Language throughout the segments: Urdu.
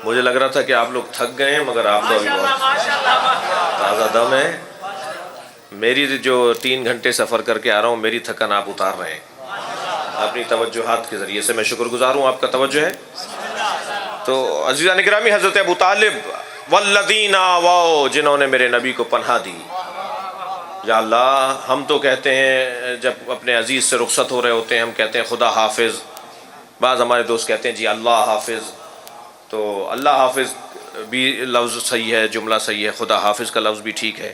مجھے لگ رہا تھا کہ آپ لوگ تھک گئے ہیں، مگر آپ تو ابھی بہت تازہ دم ہے. میری جو 3 گھنٹے سفر کر کے آ رہا ہوں، میری تھکن آپ اتار رہے ہیں اپنی توجہات کے ذریعے سے. میں شکر گزار ہوں، آپ کا توجہ ہے. تو عزیزان گرامی، حضرت ابو طالب والذین آووا، جنہوں نے میرے نبی کو پناہ دی. یا اللہ، ہم تو کہتے ہیں جب اپنے عزیز سے رخصت ہو رہے ہوتے ہیں ہم کہتے ہیں خدا حافظ. بعض ہمارے دوست کہتے ہیں جی اللہ حافظ. تو اللہ حافظ بھی لفظ صحیح ہے، جملہ صحیح ہے، خدا حافظ کا لفظ بھی ٹھیک ہے.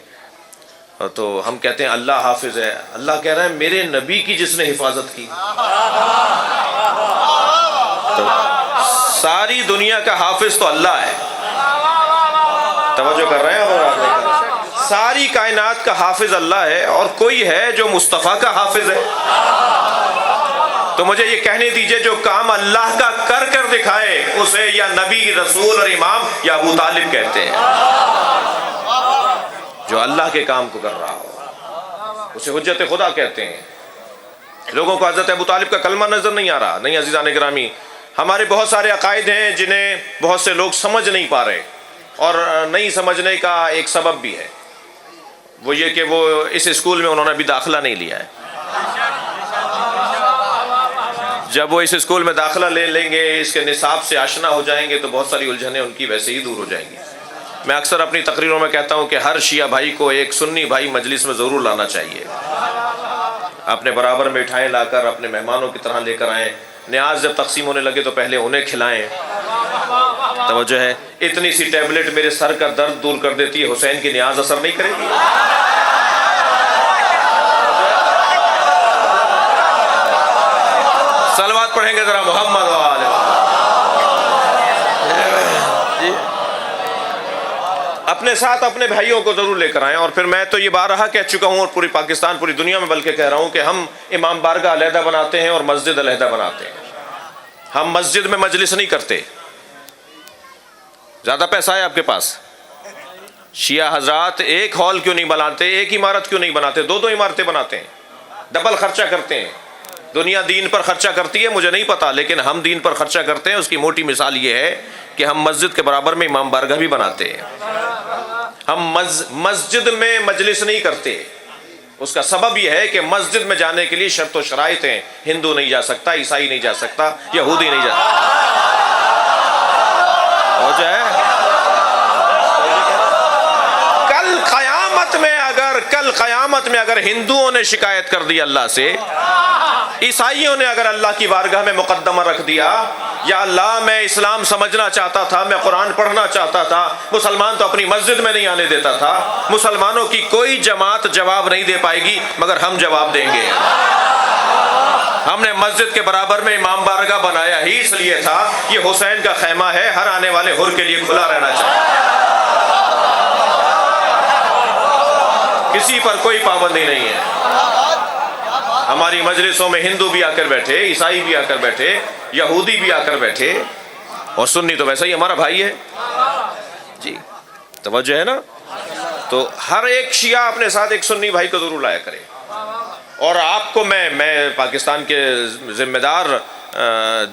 تو ہم کہتے ہیں اللہ حافظ ہے. اللہ کہہ رہا ہے میرے نبی کی جس نے حفاظت کی. تو ساری دنیا کا حافظ تو اللہ ہے. توجہ کر رہے ہیں؟ ساری کائنات کا حافظ اللہ ہے، اور کوئی ہے جو مصطفیٰ کا حافظ ہے. تو مجھے یہ کہنے دیجئے، جو کام اللہ کا کر کر دکھائے اسے یا نبی، رسول اور امام یا ابو طالب کہتے ہیں. جو اللہ کے کام کو کر رہا ہو اسے حجت خدا کہتے ہیں. لوگوں کو حضرت ابو طالب کا کلمہ نظر نہیں آ رہا. نہیں عزیزان گرامی، ہمارے بہت سارے عقائد ہیں جنہیں بہت سے لوگ سمجھ نہیں پا رہے، اور نہیں سمجھنے کا ایک سبب بھی ہے، وہ یہ کہ وہ اس اسکول میں انہوں نے ابھی داخلہ نہیں لیا ہے. جب وہ اس اسکول میں داخلہ لے لیں گے، اس کے نصاب سے آشنا ہو جائیں گے، تو بہت ساری الجھنیں ان کی ویسے ہی دور ہو جائیں گی. میں اکثر اپنی تقریروں میں کہتا ہوں کہ ہر شیعہ بھائی کو ایک سنی بھائی مجلس میں ضرور لانا چاہیے. اپنے برابر میں اٹھائیں، لا کر اپنے مہمانوں کی طرح لے کر آئیں. نیاز جب تقسیم ہونے لگے تو پہلے انہیں کھلائیں. توجہ ہے؟ اتنی سی ٹیبلٹ میرے سر کا درد دور کر دیتی ہے، حسین کی نیاز اثر نہیں کرے گی؟ صلوات پڑھیں گے ذرا محمد والے. اپنے ساتھ اپنے بھائیوں کو ضرور لے کر آئیں. اور پھر میں تو یہ بارہا کہہ چکا ہوں، اور پوری پاکستان، پوری دنیا میں بلکہ کہہ رہا ہوں کہ ہم امام بارگاہ علیحدہ بناتے ہیں اور مسجد علیحدہ بناتے ہیں. ہم مسجد میں مجلس نہیں کرتے. زیادہ پیسہ ہے آپ کے پاس؟ شیعہ حضرات ایک ہال کیوں نہیں بناتے، ایک عمارت کیوں نہیں بناتے، 2 عمارتیں بناتے ہیں، ڈبل خرچہ کرتے ہیں. دنیا دین پر خرچہ کرتی ہے مجھے نہیں پتا، لیکن ہم دین پر خرچہ کرتے ہیں. اس کی موٹی مثال یہ ہے کہ ہم مسجد کے برابر میں امام بارگاہ بھی بناتے ہیں. ہم مسجد میں مجلس نہیں کرتے. اس کا سبب یہ ہے کہ مسجد میں جانے کے لیے شرط و شرائط ہیں. ہندو نہیں جا سکتا، عیسائی نہیں جا سکتا، یہودی نہیں جا سکتا. ہو جائے کل قیامت میں اگر ہندوؤں نے شکایت کر دی اللہ سے، عیسائیوں نے اگر اللہ کی بارگاہ میں مقدمہ رکھ دیا، یا اللہ میں اسلام سمجھنا چاہتا تھا، میں قرآن پڑھنا چاہتا تھا، مسلمان تو اپنی مسجد میں نہیں آنے دیتا تھا، مسلمانوں کی کوئی جماعت جواب نہیں دے پائے گی، مگر ہم جواب دیں گے. ہم نے مسجد کے برابر میں امام بارگاہ بنایا ہی اس لیے تھا، یہ حسین کا خیمہ ہے، ہر آنے والے حر کے لیے کھلا رہنا چاہیے. کسی پر کوئی پابندی نہیں ہے. ہماری مجلسوں میں ہندو بھی آ کر بیٹھے، عیسائی بھی آ کر بیٹھے، یہودی بھی آ کر بیٹھے، اور سنی تو ویسا ہی ہمارا بھائی ہے. جی توجہ ہے نا؟ تو ہر ایک شیعہ اپنے ساتھ ایک سنی بھائی کو ضرور لایا کرے. اور آپ کو میں پاکستان کے ذمہ دار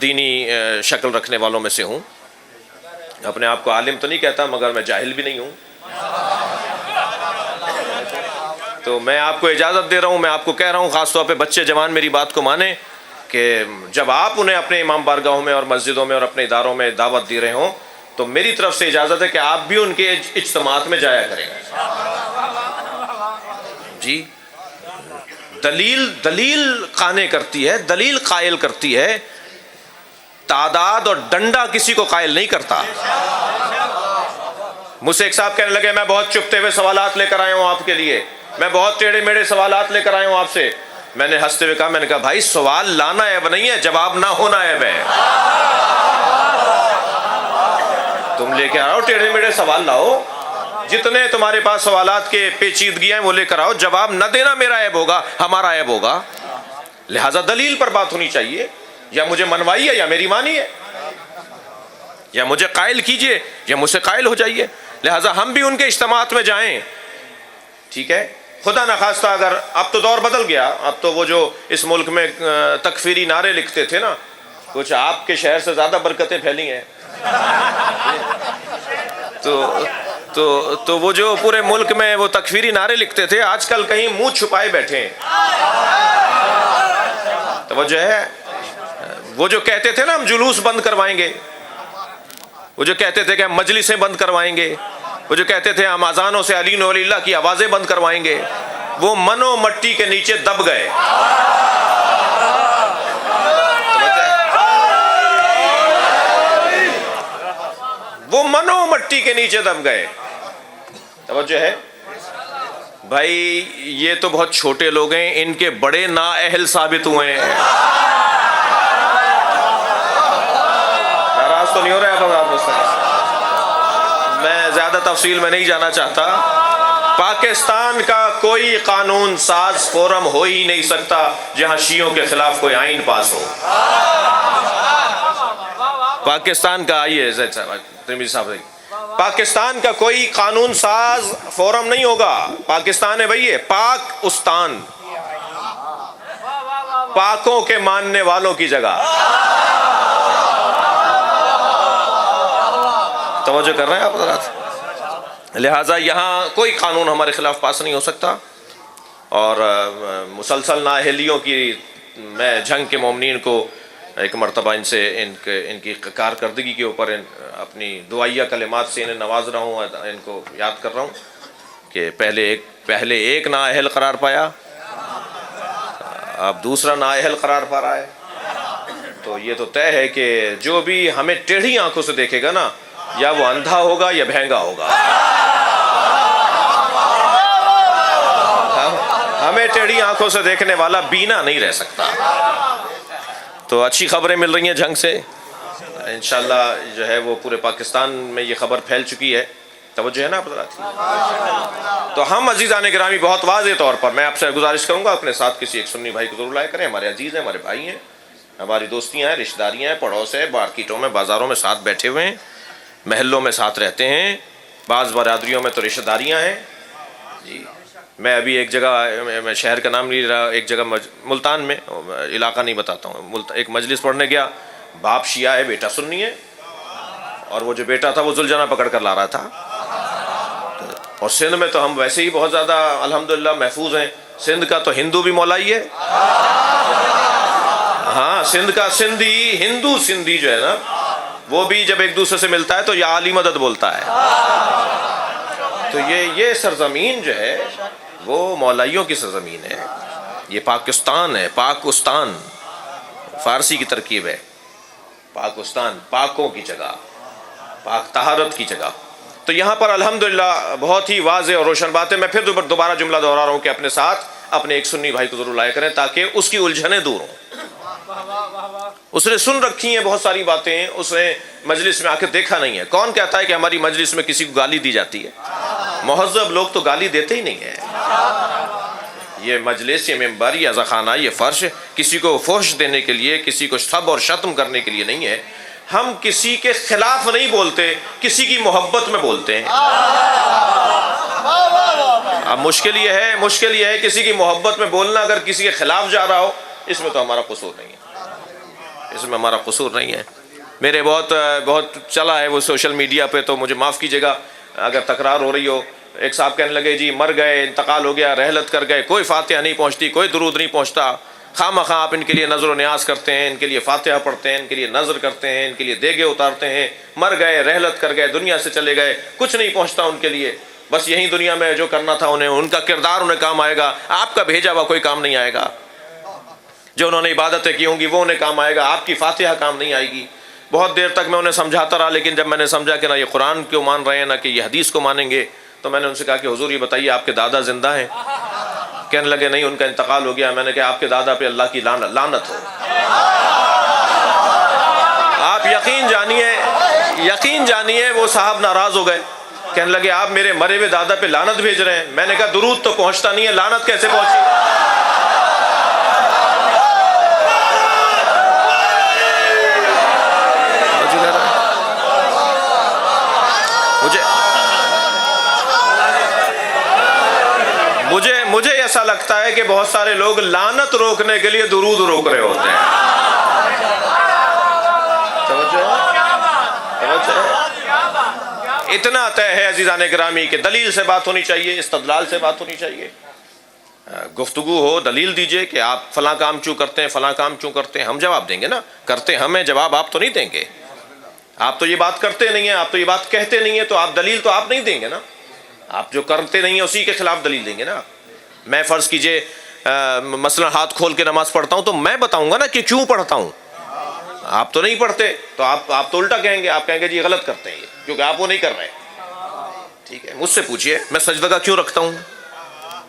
دینی شکل رکھنے والوں میں سے ہوں. اپنے آپ کو عالم تو نہیں کہتا، مگر میں جاہل بھی نہیں ہوں. تو میں آپ کو اجازت دے رہا ہوں، میں آپ کو کہہ رہا ہوں، خاص طور پہ بچے جوان میری بات کو مانیں، کہ جب آپ انہیں اپنے امام بارگاہوں میں اور مسجدوں میں اور اپنے اداروں میں دعوت دے رہے ہوں، تو میری طرف سے اجازت ہے کہ آپ بھی ان کے اجتماعات میں جایا کریں. جی دلیل قانے کرتی ہے، دلیل قائل کرتی ہے، تعداد اور ڈنڈا کسی کو قائل نہیں کرتا. مجھ سے ایک صاحب کہنے لگے میں بہت چپتے ہوئے سوالات لے کر آیا ہوں آپ کے لیے، میں بہت ٹیڑھے میڑھے سوالات لے کر آیا ہوں آپ سے. میں نے ہنستے ہوئے کہا، میں نے کہا بھائی سوال لانا عیب نہیں ہے، جواب نہ ہونا عیب ہے. تم لے کے آؤ ٹیڑھے میڑھے سوال لاؤ، جتنے تمہارے پاس سوالات کے پیچیدگیاں ہیں وہ لے کر آؤ. جواب نہ دینا میرا عیب ہوگا، ہمارا عیب ہوگا. لہٰذا دلیل پر بات ہونی چاہیے. یا مجھے منوائیے یا میری مانیے، یا مجھے قائل کیجئے یا مجھ سے قائل ہو جائیے. لہٰذا ہم بھی ان کے اجتماعات میں جائیں. ٹھیک ہے؟ خدا نخواستہ اگر اب تو دور بدل گیا، اب تو وہ جو اس ملک میں تکفیری نعرے لکھتے تھے نا، کچھ آپ کے شہر سے زیادہ برکتیں پھیلی ہیں. تو وہ جو پورے ملک میں وہ تکفیری نعرے لکھتے تھے، آج کل کہیں منہ چھپائے بیٹھے ہیں۔ توجہ ہے؟ وہ جو کہتے تھے نا ہم جلوس بند کروائیں گے، وہ جو کہتے تھے کہ ہم مجلسیں بند کروائیں گے، وہ جو کہتے تھے ہم اذانوں سے علی ولی اللہ کی آوازیں بند کروائیں گے، وہ منو مٹی کے نیچے دب گئے۔ وہ منو مٹی کے نیچے دب گئے۔ توجہ ہے بھائی، یہ تو بہت چھوٹے لوگ ہیں، ان کے بڑے نااہل ثابت ہوئے ہیں۔ ناراض تو نہیں ہو رہے آپ لوگ؟ میں زیادہ تفصیل میں نہیں جانا چاہتا۔ پاکستان کا کوئی قانون ساز فورم ہو ہی نہیں سکتا جہاں شیعوں کے خلاف کوئی آئین پاس ہو۔ پاکستان کا، آئیے ترمذی صاحب، پاکستان کا کوئی قانون ساز فورم نہیں ہوگا۔ پاکستان ہے بھائی، پاک استان، پاکوں کے ماننے والوں کی جگہ۔ توجہ کر رہے ہیں آپ حضرات؟ لہٰذا یہاں کوئی قانون ہمارے خلاف پاس نہیں ہو سکتا، اور مسلسل نااہلیوں کی میں جنگ کے مومنین کو ایک مرتبہ ان کی کارکردگی کے اوپر اپنی دعائیہ کلمات سے انہیں نواز رہا ہوں، ان کو یاد کر رہا ہوں کہ پہلے ایک نااہل قرار پایا، اب دوسرا نااہل قرار پا رہا ہے۔ تو یہ تو طے ہے کہ جو بھی ہمیں ٹیڑھی آنکھوں سے دیکھے گا نا، یا وہ اندھا ہوگا یا بہنگا ہوگا۔ ہمیں ٹیڑھی آنکھوں سے دیکھنے والا بینا نہیں رہ سکتا۔ تو اچھی خبریں مل رہی ہیں جنگ سے، انشاءاللہ جو ہے وہ پورے پاکستان میں یہ خبر پھیل چکی ہے۔ توجہ ہے نا آپ حضرات؟ تو ہم عزیزان گرامی بہت واضح طور پر میں آپ سے گزارش کروں گا، اپنے ساتھ کسی ایک سنی بھائی کو ضرور لائے کریں۔ ہمارے عزیز ہیں، ہمارے بھائی ہیں، ہماری دوستیاں ہیں، رشتہ داریاں ہیں، پڑوس ہے، مارکیٹوں میں، بازاروں میں ساتھ بیٹھے ہوئے ہیں، محلوں میں ساتھ رہتے ہیں، بعض برادریوں میں تو رشتہ داریاں ہیں۔ جی میں ابھی ایک جگہ، میں شہر کا نام نہیں رہا، ایک جگہ ملتان میں، علاقہ نہیں بتاتا ہوں، ایک مجلس پڑھنے گیا، باپ شیعہ ہے، بیٹا سنی ہے، اور وہ جو بیٹا تھا وہ ذوالجناح پکڑ کر لا رہا تھا۔ اور سندھ میں تو ہم ویسے ہی بہت زیادہ الحمدللہ محفوظ ہیں، سندھ کا تو ہندو بھی مولائی ہے۔ ہاں، سندھ کا سندھی، ہندو سندھی جو ہے نا، وہ بھی جب ایک دوسرے سے ملتا ہے تو یا علی مدد بولتا ہے۔ تو یہ سرزمین جو ہے وہ مولائیوں کی سرزمین ہے، یہ پاکستان ہے، پاکستان فارسی کی ترکیب ہے، پاکستان پاکوں کی جگہ، پاک طہارت کی جگہ۔ تو یہاں پر الحمدللہ بہت ہی واضح اور روشن بات ہے۔ میں پھر دوبارہ جملہ دہرا رہا ہوں کہ اپنے ساتھ اپنے ایک سنی بھائی کو ضرور لایا کریں تاکہ اس کی الجھنیں دور ہوں۔ اس نے سن رکھی ہیں بہت ساری باتیں، اس نے مجلس میں آ کے دیکھا نہیں ہے۔ کون کہتا ہے کہ ہماری مجلس میں کسی کو گالی دی جاتی ہے؟ مہذب لوگ تو گالی دیتے ہی نہیں ہیں۔ یہ مجلس، یہ ممبر، یہ عزاخانہ، یہ فرش کسی کو فحش دینے کے لیے، کسی کو سب اور شتم کرنے کے لیے نہیں ہے۔ ہم کسی کے خلاف نہیں بولتے، کسی کی محبت میں بولتے ہیں۔ اب مشکل یہ ہے کسی کی محبت میں بولنا، اگر کسی کے خلاف جا رہا ہو، اس میں تو ہمارا قصور نہیں ہے، اس میں ہمارا قصور نہیں ہے۔ میرے بہت چلا ہے وہ سوشل میڈیا پہ، تو مجھے معاف کیجیے گا اگر تکرار ہو رہی ہو۔ ایک صاحب کہنے لگے جی مر گئے، انتقال ہو گیا، رحلت کر گئے، کوئی فاتحہ نہیں پہنچتی، کوئی درود نہیں پہنچتا، خواہ مخواہ آپ ان کے لیے نظر و نیاز کرتے ہیں، ان کے لیے فاتحہ پڑھتے ہیں، ان کے لیے نظر کرتے ہیں، ان کے لیے دیگے اتارتے ہیں، مر گئے، رحلت کر گئے، دنیا سے چلے گئے، کچھ نہیں پہنچتا ان کے لیے، بس یہی دنیا میں جو کرنا تھا انہیں، ان کا کردار انہیں کام آئے گا، آپ کا بھیجا ہوا کوئی کام نہیں آئے گا، جو انہوں نے عبادتیں کی ہوں گی وہ انہیں کام آئے گا، آپ کی فاتحہ کام نہیں آئے گی۔ بہت دیر تک میں انہیں سمجھاتا رہا، لیکن جب میں نے سمجھا کہ نہ یہ قرآن کو مان رہے ہیں نہ کہ یہ حدیث کو مانیں گے، تو میں نے ان سے کہا کہ حضور یہ بتائیے آپ کے دادا زندہ ہیں؟ کہنے لگے نہیں، ان کا انتقال ہو گیا۔ میں نے کہا آپ کے دادا پہ اللہ کی لعنت ہو۔ آپ یقین جانیے وہ صاحب ناراض ہو گئے، کہنے لگے آپ میرے مرے ہوئے دادا پہ لعنت بھیج رہے ہیں۔ میں نے کہا درود تو پہنچتا نہیں ہے، لعنت کیسے پہنچی؟ مجھے ایسا لگتا ہے کہ بہت سارے لوگ لعنت روکنے کے لیے درود روک رہے ہوتے ہیں۔ توجہ اتنا طے ہے عزیزان گرامی کہ دلیل سے بات ہونی چاہیے، استدلال سے بات ہونی چاہیے، گفتگو ہو، دلیل دیجئے کہ آپ فلاں کام کیوں کرتے ہیں، فلاں کام کیوں کرتے ہیں، ہم جواب دیں گے نا، کرتے ہم ہیں، جواب آپ تو نہیں دیں گے، آپ تو یہ بات کرتے نہیں ہیں، آپ تو یہ بات کہتے نہیں ہیں، تو آپ دلیل تو آپ نہیں دیں گے نا، آپ جو کرتے نہیں ہیں اسی کے خلاف دلیل دیں گے نا۔ میں فرض کیجئے مثلا ہاتھ کھول کے نماز پڑھتا ہوں تو میں بتاؤں گا نا کہ کیوں پڑھتا ہوں، آپ تو نہیں پڑھتے، تو آپ تو الٹا کہیں گے، آپ کہیں گے جی غلط کرتے ہیں یہ، کیونکہ آپ وہ نہیں کر رہے۔ ٹھیک ہے، مجھ سے پوچھئے میں سجدہ کیوں رکھتا ہوں،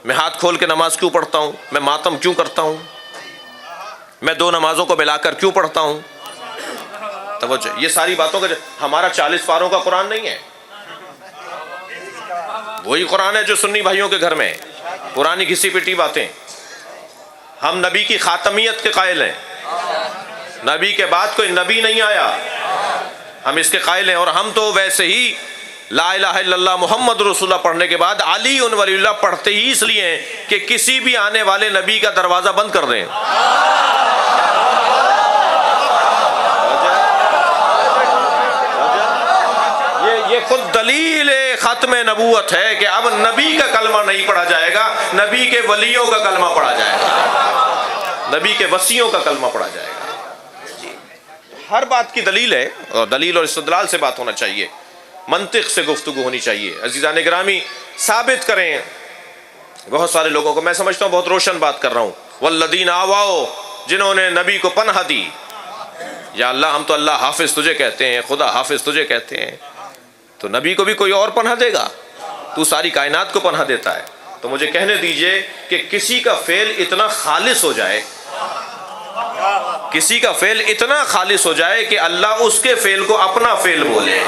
میں ہاتھ کھول کے نماز کیوں پڑھتا ہوں، میں ماتم کیوں کرتا ہوں، میں دو نمازوں کو ملا کر کیوں پڑھتا ہوں۔ توجہ، یہ ساری باتوں کا ہمارا 40 پاروں کا قرآن نہیں ہے، وہی قرآن ہے جو سنی بھائیوں کے گھر میں ہے، پرانی گھسی پٹی باتیں۔ ہم نبی کی خاتمیت کے قائل ہیں، نبی کے بعد کوئی نبی نہیں آیا، ہم اس کے قائل ہیں، اور ہم تو ویسے ہی لا الہ الا اللہ محمد رسول اللہ پڑھنے کے بعد علی ولی اللہ پڑھتے ہی اس لیے ہیں کہ کسی بھی آنے والے نبی کا دروازہ بند کر دیں۔ یہ خود دلیل ختم نبوت ہے کہ اب نبی کا کلمہ نہیں پڑھا جائے گا، نبی کے ولیوں کا کلمہ پڑھا جائے گا، نبی کے وصیوں کا کلمہ پڑھا جائے گا۔ جی، ہر بات کی دلیل ہے، اور دلیل اور استدلال سے بات ہونا چاہیے، منطق سے گفتگو ہونی چاہیے۔ عزیزان گرامی، ثابت کریں، بہت سارے لوگوں کو میں سمجھتا ہوں بہت روشن بات کر رہا ہوں، والذین آواؤ، جنہوں نے نبی کو پناہ دی، یا اللہ ہم تو اللہ حافظ تجھے کہتے ہیں، خدا حافظ تجھے کہتے ہیں، تو نبی کو بھی کوئی اور پناہ دے گا؟ تو ساری کائنات کو پناہ دیتا ہے، تو مجھے کہنے دیجئے کہ کسی کا فعل اتنا خالص ہو جائے، کسی کا فعل اتنا خالص ہو جائے کہ اللہ اس کے فعل کو اپنا فعل بولے۔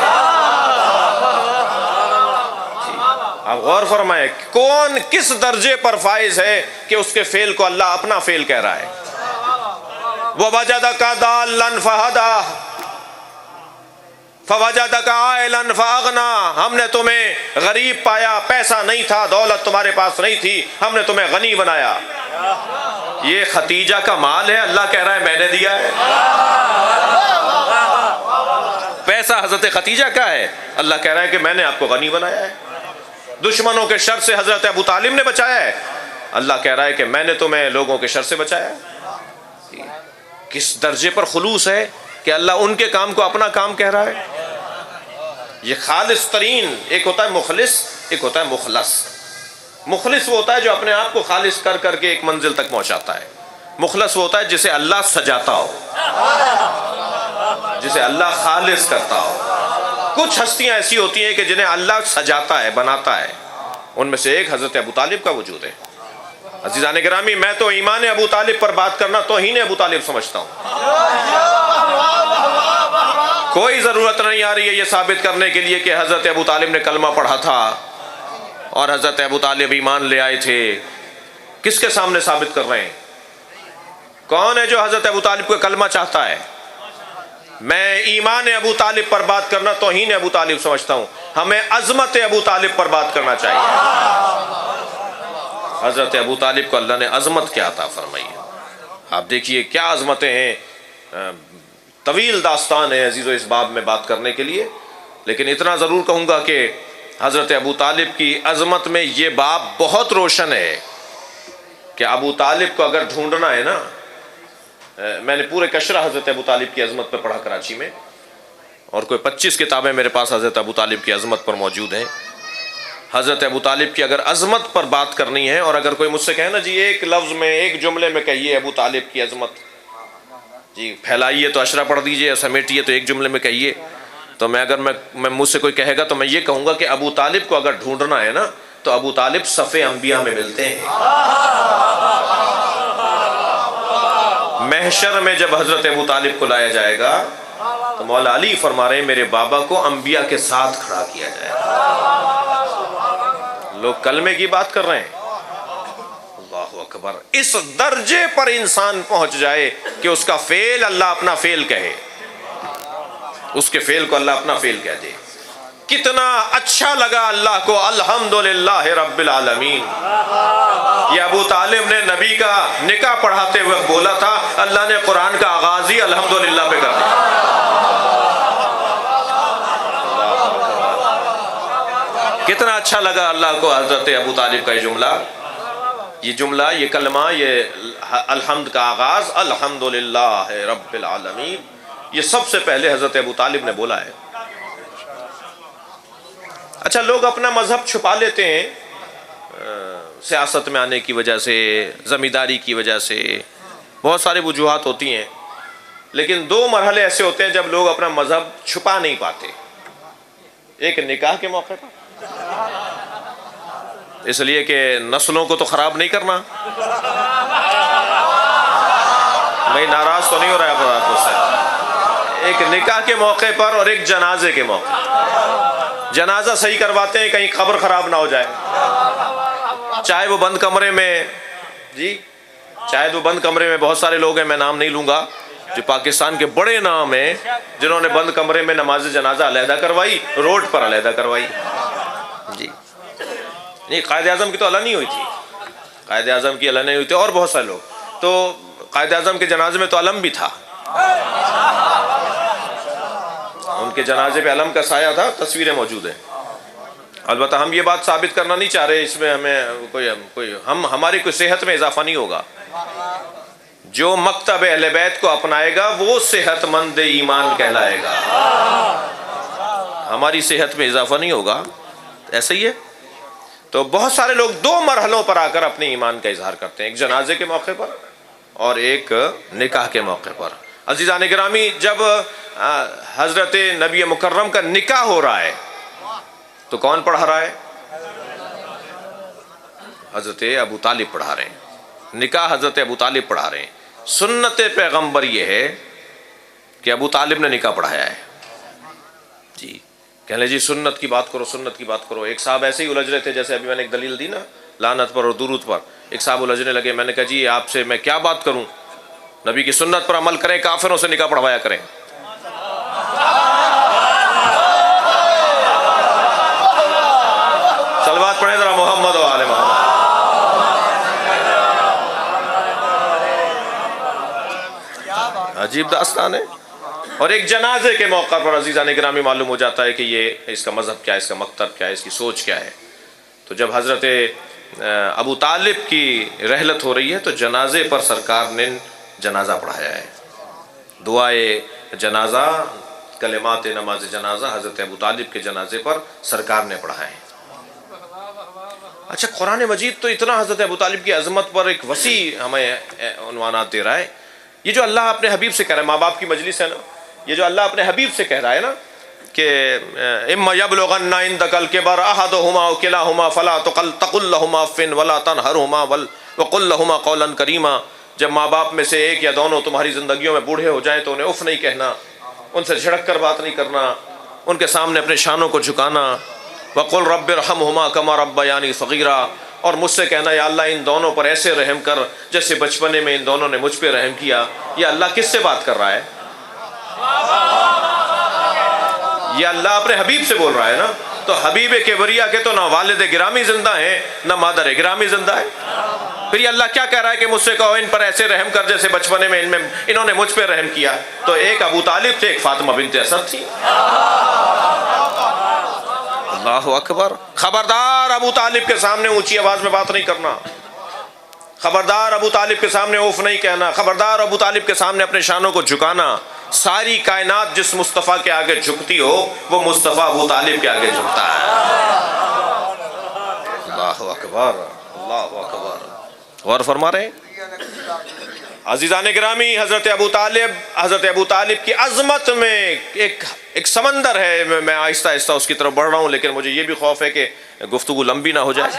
آپ غور فرمائیں، کون کس درجے پر فائز ہے کہ اس کے فعل کو اللہ اپنا فعل کہہ رہا ہے۔ وَوَجَدَكَ ضَالًّا فَهَدَىٰ فَوَجَدَكَ عَائِلًا فَأَغْنَىٰ، ہم نے تمہیں غریب پایا، پیسہ نہیں تھا، دولت تمہارے پاس نہیں تھی، ہم نے تمہیں غنی بنایا۔ یہ ختیجہ کا مال ہے، اللہ کہہ رہا ہے میں نے دیا ہے۔ پیسہ حضرت ختیجہ کا ہے، اللہ کہہ رہا ہے کہ میں نے آپ کو غنی بنایا ہے۔ دشمنوں کے شر سے حضرت ابو طالب نے بچایا ہے، اللہ کہہ رہا ہے کہ میں نے تمہیں لوگوں کے شر سے بچایا ہے۔ کس درجے پر خلوص ہے کہ اللہ ان کے کام کو اپنا کام کہہ رہا ہے۔ یہ خالص ترین، ایک ہوتا ہے مخلص، ایک ہوتا ہے مخلص۔ مخلص وہ ہوتا ہے جو اپنے آپ کو خالص کر کر کے ایک منزل تک پہنچاتا ہے، مخلص وہ ہوتا ہے جسے اللہ سجاتا ہو، جسے اللہ خالص کرتا ہو۔ کچھ ہستیاں ایسی ہوتی ہیں کہ جنہیں اللہ سجاتا ہے، بناتا ہے، ان میں سے ایک حضرت ابو طالب کا وجود ہے۔ عزیزان گرامی، میں تو ایمان ابو طالب پر بات کرنا توہین ابو طالب سمجھتا ہوں۔ کوئی ضرورت نہیں آ رہی ہے یہ ثابت کرنے کے لیے کہ حضرت ابو طالب نے کلمہ پڑھا تھا اور حضرت ابو طالب ایمان لے آئے تھے۔ کس کے سامنے ثابت کر رہے ہیں؟ کون ہے جو حضرت ابو طالب کو کلمہ چاہتا ہے؟ میں ایمان ابو طالب پر بات کرنا توہین ابو طالب سمجھتا ہوں، ہمیں عظمت ابو طالب پر بات کرنا چاہیے۔ حضرت ابو طالب کو اللہ نے عظمت کیا عطا فرمائی ہے، آپ دیکھیے کیا عظمتیں ہیں۔ طویل داستان ہے عزیزو اس باب میں بات کرنے کے لیے، لیکن اتنا ضرور کہوں گا کہ حضرت ابو طالب کی عظمت میں یہ باب بہت روشن ہے کہ ابو طالب کو اگر ڈھونڈنا ہے نا، میں نے پورے کشرہ حضرت ابو طالب کی عظمت پہ پڑھا کراچی میں، اور کوئی 25 کتابیں میرے پاس حضرت ابو طالب کی عظمت پر موجود ہیں۔ حضرت ابو طالب کی اگر عظمت پر بات کرنی ہے، اور اگر کوئی مجھ سے کہے نا جی ایک لفظ میں ایک جملے میں کہیے ابو طالب کی عظمت، جی پھیلائیے تو اشرا پڑھ دیجئے، سمیٹیے تو ایک جملے میں کہیے، تو میں مجھ سے کوئی کہے گا تو میں یہ کہوں گا کہ ابو طالب کو اگر ڈھونڈنا ہے نا تو ابو طالب صف انبیاء میں ملتے ہیں۔ محشر میں جب حضرت ابو طالب کو لایا جائے گا تو مولا علی فرما رہے ہیں میرے بابا کو انبیاء کے ساتھ کھڑا کیا جائے گا۔ لوگ کلمے کی بات کر رہے ہیں، اللہ اکبر۔ اس درجے پر انسان پہنچ جائے کہ اس کا فعل اللہ اپنا فعل کہے، اس کے فعل کو اللہ اپنا فعل کہہ دے، کتنا اچھا لگا اللہ کو، الحمدللہ رب العالمین۔ یہ ابو طالب نے نبی کا نکاح پڑھاتے ہوئے بولا تھا، اللہ نے قرآن کا آغاز ہی الحمدللہ پہ کر دیا۔ کتنا اچھا لگا اللہ کو حضرت ابو طالب کا یہ جملہ یہ کلمہ، یہ الحمد کا آغاز، الحمدللہ رب العالمین، یہ سب سے پہلے حضرت ابو طالب نے بولا ہے۔ اچھا، لوگ اپنا مذہب چھپا لیتے ہیں سیاست میں آنے کی وجہ سے، زمینداری کی وجہ سے، بہت سارے وجوہات ہوتی ہیں، لیکن دو مرحلے ایسے ہوتے ہیں جب لوگ اپنا مذہب چھپا نہیں پاتے۔ ایک نکاح کے موقع پر، اس لیے کہ نسلوں کو تو خراب نہیں کرنا، میں ناراض تو نہیں ہو رہا ہے آپ سے، ایک نکاح کے موقع پر اور ایک جنازے کے موقع۔ جنازہ صحیح کرواتے ہیں کہیں قبر خراب نہ ہو جائے، چاہے وہ بند کمرے میں، چاہے وہ بند کمرے میں بہت سارے لوگ ہیں، میں نام نہیں لوں گا، جو پاکستان کے بڑے نام ہیں جنہوں نے بند کمرے میں نماز جنازہ علیحدہ کروائی، روڈ پر علیحدہ کروائی۔ نہیں، قائد اعظم کی تو اللہ نہیں ہوئی تھی، قائد اعظم کی اللہ نہیں ہوئی تھی، اور بہت سارے لوگ تو قائد اعظم کے جنازے میں تو علم بھی تھا، ان کے جنازے پہ علم کا سایہ تھا، تصویریں موجود ہیں۔ البتہ ہم یہ بات ثابت کرنا نہیں چاہ رہے، اس میں ہمیں ہماری کوئی صحت میں اضافہ نہیں ہوگا۔ جو مکتب اہل بیت کو اپنائے گا وہ صحت مند ایمان کہلائے گا، ہماری صحت میں اضافہ نہیں ہوگا، ایسا ہی ہے۔ تو بہت سارے لوگ دو مرحلوں پر آ کر اپنے ایمان کا اظہار کرتے ہیں، ایک جنازے کے موقع پر اور ایک نکاح کے موقع پر۔ عزیزان گرامی، جب حضرت نبی مکرم کا نکاح ہو رہا ہے تو کون پڑھا رہا ہے؟ حضرت ابو طالب پڑھا رہے ہیں، نکاح حضرت ابو طالب پڑھا رہے ہیں۔ سنت پیغمبر یہ ہے کہ ابو طالب نے نکاح پڑھایا ہے۔ جی کہہ لیں جی سنت کی بات کرو، سنت کی بات کرو۔ ایک صاحب ایسے ہی الجھ رہے تھے، جیسے ابھی میں نے ایک دلیل دی نا لعنت پر اور درود پر، ایک صاحب الجھنے لگے، میں نے کہا جی آپ سے میں کیا بات کروں، نبی کی سنت پر عمل کریں، کافروں سے نکاح پڑھوایا کریں۔ صلوات پڑھیں ذرا محمد و آل محمد۔ عجیب داستان ہے۔ اور ایک جنازے کے موقع پر عزیزان گرامی معلوم ہو جاتا ہے کہ یہ اس کا مذہب کیا ہے، اس کا مکتب کیا ہے، اس کی سوچ کیا ہے۔ تو جب حضرت ابو طالب کی رحلت ہو رہی ہے تو جنازے پر سرکار نے جنازہ پڑھایا ہے، دعائے جنازہ، کلمات نماز جنازہ حضرت ابو طالب کے جنازے پر سرکار نے پڑھائے ہیں۔ اچھا، قرآن مجید تو اتنا حضرت ابو طالب کی عظمت پر ایک وسیع ہمیں عنوانات دے رہا ہے۔ یہ جو اللہ اپنے حبیب سے کہہ رہا ہے، ماں باپ کی مجلس ہے نا، یہ جو اللہ اپنے حبیب سے کہہ رہا ہے نا کہ اما یبلغن عندک الکبر احدہما او کلاہما فلا تقل لہما اف ولا تنہرہما وقل لہما قولا کریما۔ جب ماں باپ میں سے ایک یا دونوں تمہاری زندگیوں میں بوڑھے ہو جائیں تو انہیں اف نہیں کہنا، ان سے جھڑک کر بات نہیں کرنا، ان کے سامنے اپنے شانوں کو جھکانا۔ وقل رب ارحمہما کما ربیانی صغیرا، اور مجھ سے کہنا یا اللہ ان دونوں پر ایسے رحم کر جیسے بچپنے میں ان دونوں نے مجھ پہ رحم کیا۔ یہ اللہ کس سے بات کر رہا ہے؟ یہ اللہ اپنے حبیب سے بول رہا ہے نا۔ تو حبیب کبریا کے تو نہ والد گرامی زندہ ہیں نہ مادر گرامی زندہ ہے، پھر یہ اللہ کیا کہہ رہا ہے کہ مجھ سے کہو ان پر ایسے رحم کر جیسے بچپنے میں انہوں نے مجھ پہ رحم کیا۔ تو ایک ابو طالب تھے، ایک فاطمہ بنت اسد تھی۔ اللہ اکبر۔ خبردار ابو طالب کے سامنے اونچی آواز میں بات نہیں کرنا، خبردار ابو طالب کے سامنے اوف نہیں کہنا، خبردار ابو طالب کے سامنے اپنے شانوں کو جھکانا۔ ساری کائنات جس مصطفیٰ کے آگے جھکتی ہو وہ مصطفیٰ ابو طالب کے آگے جھکتا ہے۔ اللہ اکبر، اللہ اکبر۔ غور فرما رہے ہیں عزیزان گرامی، حضرت ابو طالب کی عظمت میں ایک سمندر ہے۔ میں آہستہ آہستہ اس کی طرف بڑھ رہا ہوں، لیکن مجھے یہ بھی خوف ہے کہ گفتگو لمبی نہ ہو جائے۔